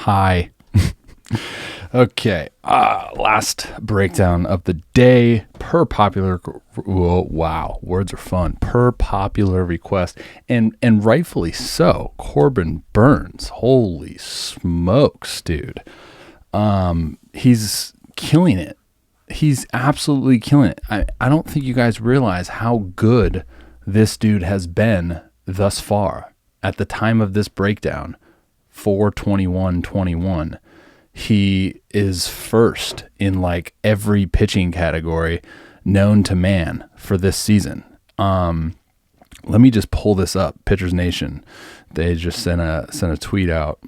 Hi. Okay. Last breakdown of the day per popular. Wow. Words are fun. Per popular request. And rightfully so. Corbin Burns. Holy smokes, dude. He's killing it. He's absolutely killing it. I don't think you guys realize how good this dude has been thus far. At the time of this breakdown, 4/21/21, he is first in like every pitching category known to man for this season. Let me just pull this up. Pitchers Nation, they just sent a tweet out.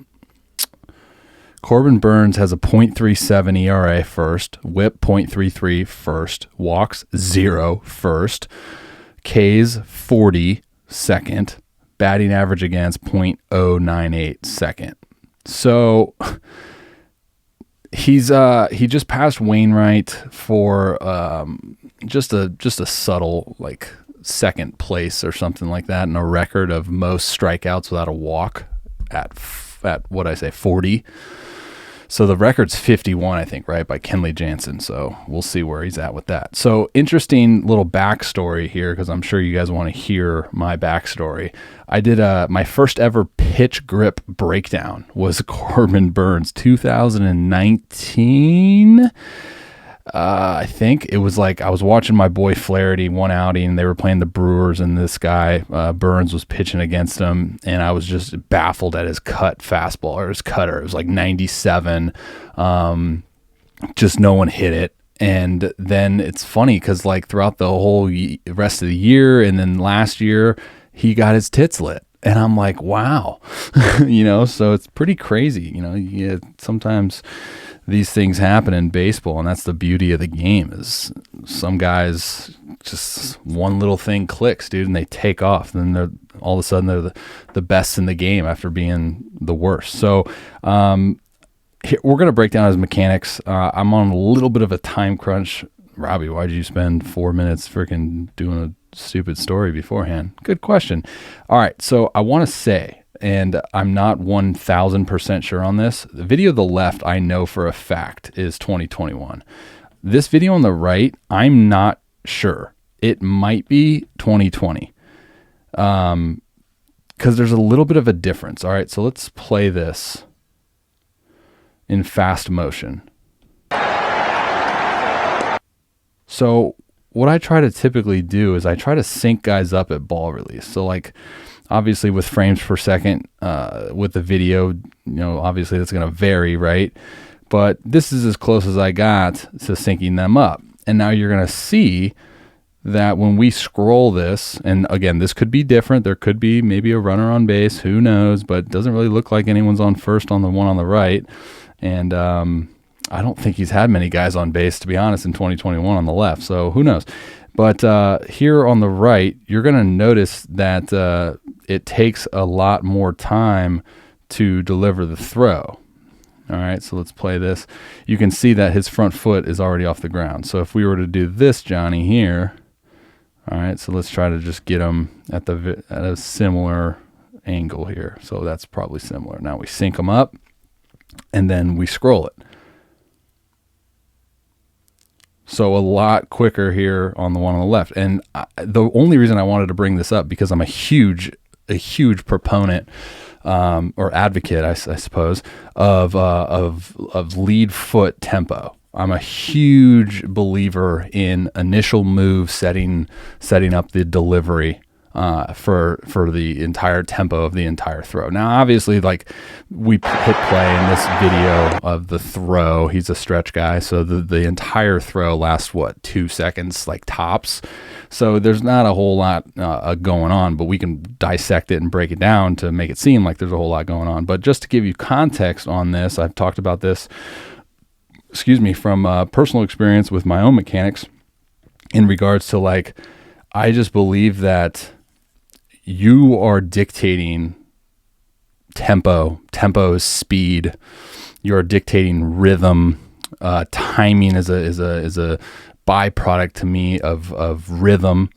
Corbin Burns has a .37 ERA first, WHIP .33 first, walks 0 first, Ks 40 second, batting average against .098 second. So he just passed Wainwright for just a subtle like second place or something like that in a record of most strikeouts without a walk at what I say 40. So the record's 51, I think, right, by Kenley Jansen. So we'll see where he's at with that. So interesting little backstory here, because I'm sure you guys want to hear my backstory. I did my first ever pitch grip breakdown was Corbin Burns, 2019. I think it was like I was watching my boy Flaherty one outing, and they were playing the Brewers, and this guy Burns was pitching against him, and I was just baffled at his cut fastball or his cutter. It was like 97. Just no one hit it. And then it's funny because like throughout the whole rest of the year and then last year, he got his tits lit. And I'm like, wow, so it's pretty crazy. Sometimes these things happen in baseball, and that's the beauty of the game is some guys just one little thing clicks, dude, and they take off. And then they're all of a sudden they're the best in the game after being the worst. So here, we're going to break down his mechanics. I'm on a little bit of a time crunch. Robbie, why did you spend 4 minutes freaking doing a stupid story beforehand? Good question. All right, so I want to say, and I'm not 1,000% sure on this, the video on the left I know for a fact is 2021. This video on the right, I'm not sure. It might be 2020 because there's a little bit of a difference. All right, so let's play this in fast motion. So what I try to typically do is I try to sync guys up at ball release. So like obviously with frames per second with the video, obviously that's going to vary, right? But this is as close as I got to syncing them up. And now you're going to see that when we scroll this, and again, this could be different. There could be maybe a runner on base, who knows, but it doesn't really look like anyone's on first on the one on the right. And I don't think he's had many guys on base, to be honest, in 2021 on the left. So who knows? But here on the right, you're going to notice that it takes a lot more time to deliver the throw. All right, so let's play this. You can see that his front foot is already off the ground. So if we were to do this, Johnny, here, all right, so let's try to just get him at a similar angle here. So that's probably similar. Now we sync them up, and then we scroll it. So a lot quicker here on the one on the left. And the only reason I wanted to bring this up, because I'm a huge proponent or advocate, I suppose, of lead foot tempo. I'm a huge believer in initial move setting up the delivery for the entire tempo of the entire throw. Now, obviously, like we hit play in this video of the throw. He's a stretch guy, so the entire throw lasts 2 seconds, like tops. So there's not a whole lot going on, but we can dissect it and break it down to make it seem like there's a whole lot going on. But just to give you context on this, I've talked about this, from personal experience with my own mechanics in regards to like, I just believe that you are dictating tempo is speed. You're dictating rhythm. Timing is a byproduct to me of rhythm.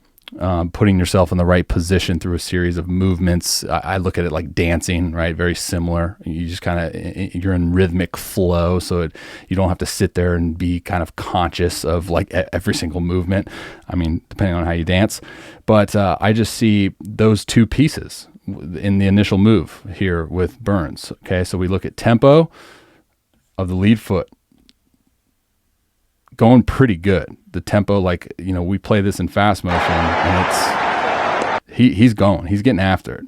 putting yourself in the right position through a series of movements. I look at it like dancing, right? Very similar. You just kind of, you're in rhythmic flow. So you don't have to sit there and be kind of conscious of like every single movement. I mean, depending on how you dance, but I just see those two pieces in the initial move here with Burns. Okay. So we look at tempo of the lead foot, going pretty good. The tempo, like, we play this in fast motion and he's going, he's getting after it.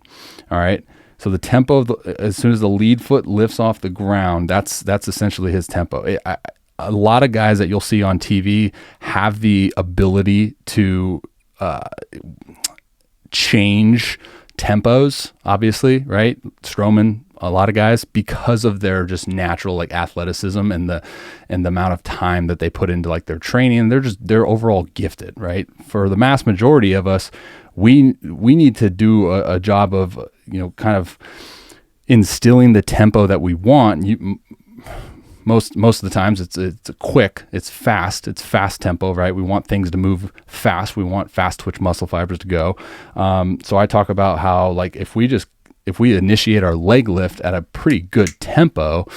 All right. So the tempo, as soon as the lead foot lifts off the ground, that's essentially his tempo. A lot of guys that you'll see on TV have the ability to change tempos, obviously, right? Strowman, a lot of guys, because of their just natural like athleticism and the amount of time that they put into like their training, they're overall gifted, right? For the mass majority of us, we need to do a job of kind of instilling the tempo that we want. Most of the times it's quick, it's fast tempo, right? We want things to move fast. We want fast twitch muscle fibers to go. So I talk about how like if we initiate our leg lift at a pretty good tempo,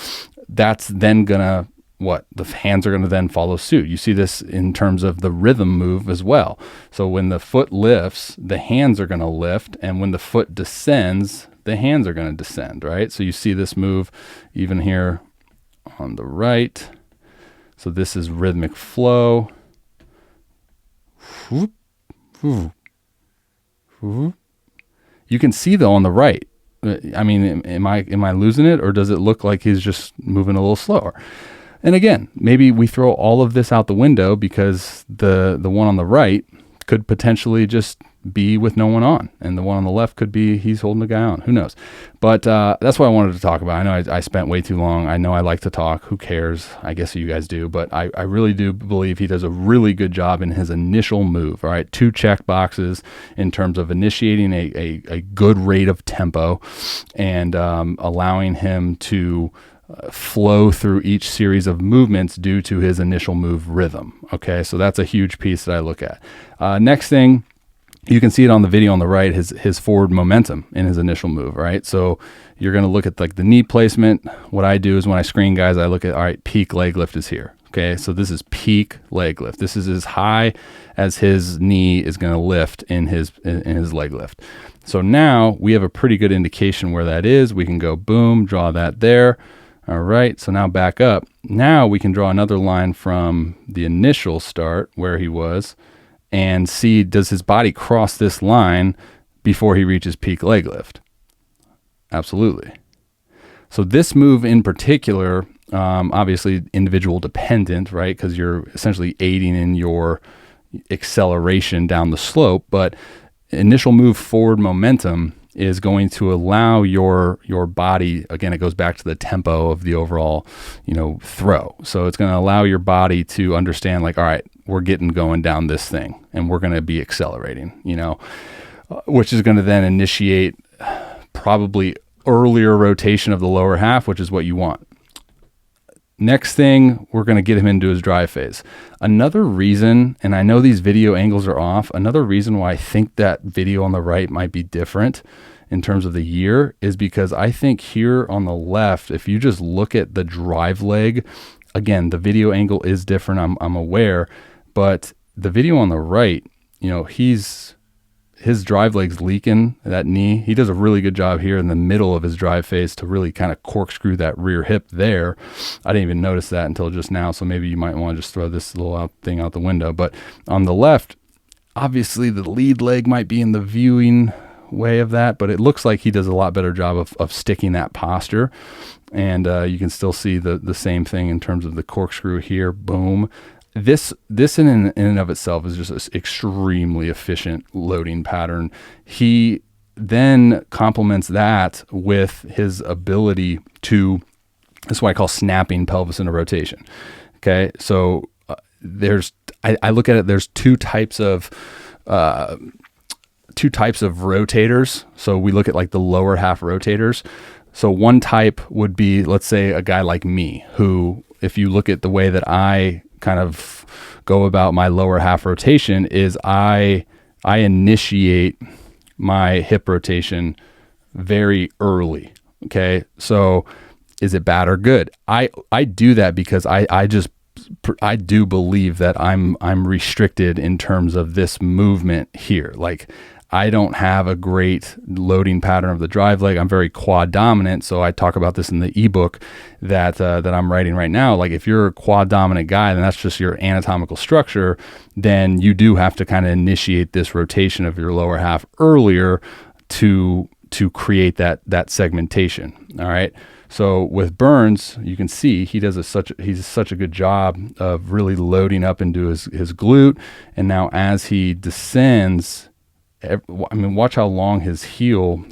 that's then gonna the hands are gonna then follow suit. You see this in terms of the rhythm move as well. So when the foot lifts, the hands are gonna lift, and when the foot descends, the hands are gonna descend, right? So you see this move even here on the right. So this is rhythmic flow. You can see though on the right, I mean, am I losing it, or does it look like he's just moving a little slower? And again, maybe we throw all of this out the window because the one on the right could potentially just be with no one on, and the one on the left could be he's holding the guy on. Who knows? But that's what I wanted to talk about. I know I spent way too long. I know I like to talk. Who cares? I guess you guys do, but I really do believe he does a really good job in his initial move. All right, 2 check boxes in terms of initiating a good rate of tempo and allowing him to flow through each series of movements due to his initial move rhythm. Okay, so that's a huge piece that I look at. Next thing, you can see it on the video on the right, his forward momentum in his initial move, right? So you're going to look at like the knee placement. What I do is when I screen guys, I look at, all right, peak leg lift is here. Okay, so this is peak leg lift. This is as high as his knee is going to lift in his leg lift. So now we have a pretty good indication where that is. We can go boom, draw that there. All right, so now back up. Now we can draw another line from the initial start where he was and see, does his body cross this line before he reaches peak leg lift? Absolutely. So this move in particular, obviously individual dependent, right? Because you're essentially aiding in your acceleration down the slope, but initial move forward momentum is going to allow your body, again, it goes back to the tempo of the overall, throw. So it's going to allow your body to understand like, all right, we're getting going down this thing and we're going to be accelerating, which is going to then initiate probably earlier rotation of the lower half, which is what you want. Next thing, we're going to get him into his drive phase. Another reason, and I know these video angles are off, another reason why I think that video on the right might be different in terms of the year is because I think here on the left, if you just look at the drive leg, again, the video angle is different, I'm aware, but the video on the right, his drive leg's leaking, that knee. He does a really good job here in the middle of his drive phase to really kind of corkscrew that rear hip there. I didn't even notice that until just now, so maybe you might want to just throw this little thing out the window. But on the left, obviously the lead leg might be in the viewing way of that, but it looks like he does a lot better job of sticking that posture. And you can still see the same thing in terms of the corkscrew here, boom. This in and of itself is just an extremely efficient loading pattern. He then complements that with his ability to, that's what I call snapping pelvis into rotation. Okay, so I look at it, there's two types of rotators. So we look at like the lower half rotators. So one type would be, let's say, a guy like me, who, if you look at the way that I kind of go about my lower half rotation, is I I initiate my hip rotation very early. Okay. So is it bad or good? I do that because I do believe that I'm restricted in terms of this movement here. Like, I don't have a great loading pattern of the drive leg. I'm very quad dominant. So I talk about this in the ebook that I'm writing right now. Like, if you're a quad dominant guy, then that's just your anatomical structure. Then you do have to kind of initiate this rotation of your lower half earlier to create that segmentation. All right. So with Burns, you can see he's such a good job of really loading up into his glute. And now as he descends, I mean, watch how long his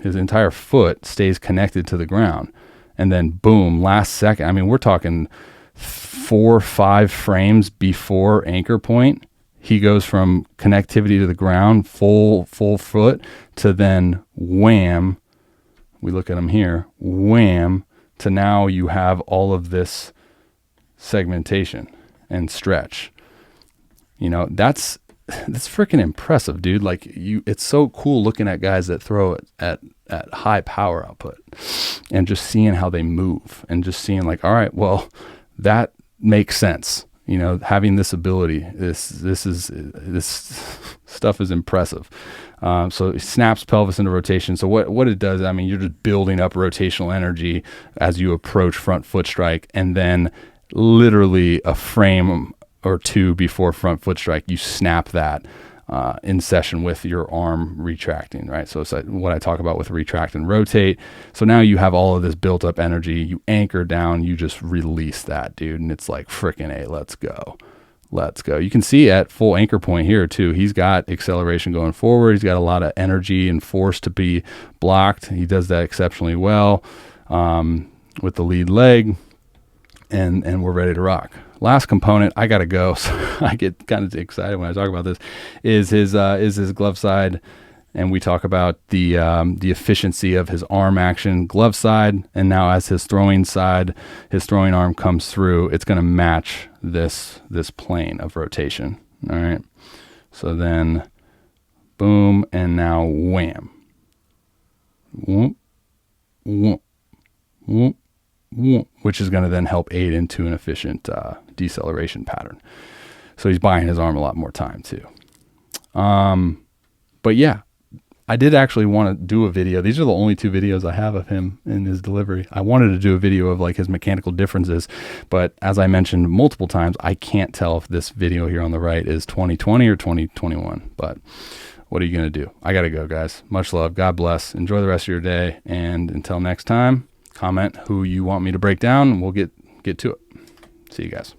entire foot stays connected to the ground. And then boom, last second, I mean, we're talking 4 or 5 frames before anchor point, he goes from connectivity to the ground, full foot, to then wham, we look at him here, wham, to now you have all of this segmentation and stretch. You know, that's freaking impressive, dude. Like, it's so cool looking at guys that throw it at high power output and just seeing how they move and just seeing like, all right, well, that makes sense. You know, having this ability, this stuff is impressive. So it snaps pelvis into rotation. So what it does, I mean, you're just building up rotational energy as you approach front foot strike, and then literally a frame or 2 before front foot strike, you snap that in session with your arm retracting, right? So it's like what I talk about with retract and rotate. So now you have all of this built up energy, you anchor down, you just release that, dude. And it's like, freaking A, let's go. Let's go. You can see at full anchor point here too, he's got acceleration going forward. He's got a lot of energy and force to be blocked. He does that exceptionally well with the lead leg, and we're ready to rock. Last component, I gotta go. So I get kind of excited when I talk about this. Is his glove side, and we talk about the efficiency of his arm action glove side, and now as his throwing arm comes through, it's gonna match this plane of rotation. All right. So then, boom, and now wham, whoop, whoop, whoop, which is going to then help aid into an efficient deceleration pattern. So he's buying his arm a lot more time too. But yeah, I did actually want to do a video. These are the only 2 videos I have of him in his delivery. I wanted to do a video of like his mechanical differences, but as I mentioned multiple times, I can't tell if this video here on the right is 2020 or 2021, but what are you going to do? I got to go, guys. Much love. God bless. Enjoy the rest of your day. And until next time, comment who you want me to break down, and we'll get to it. See you guys.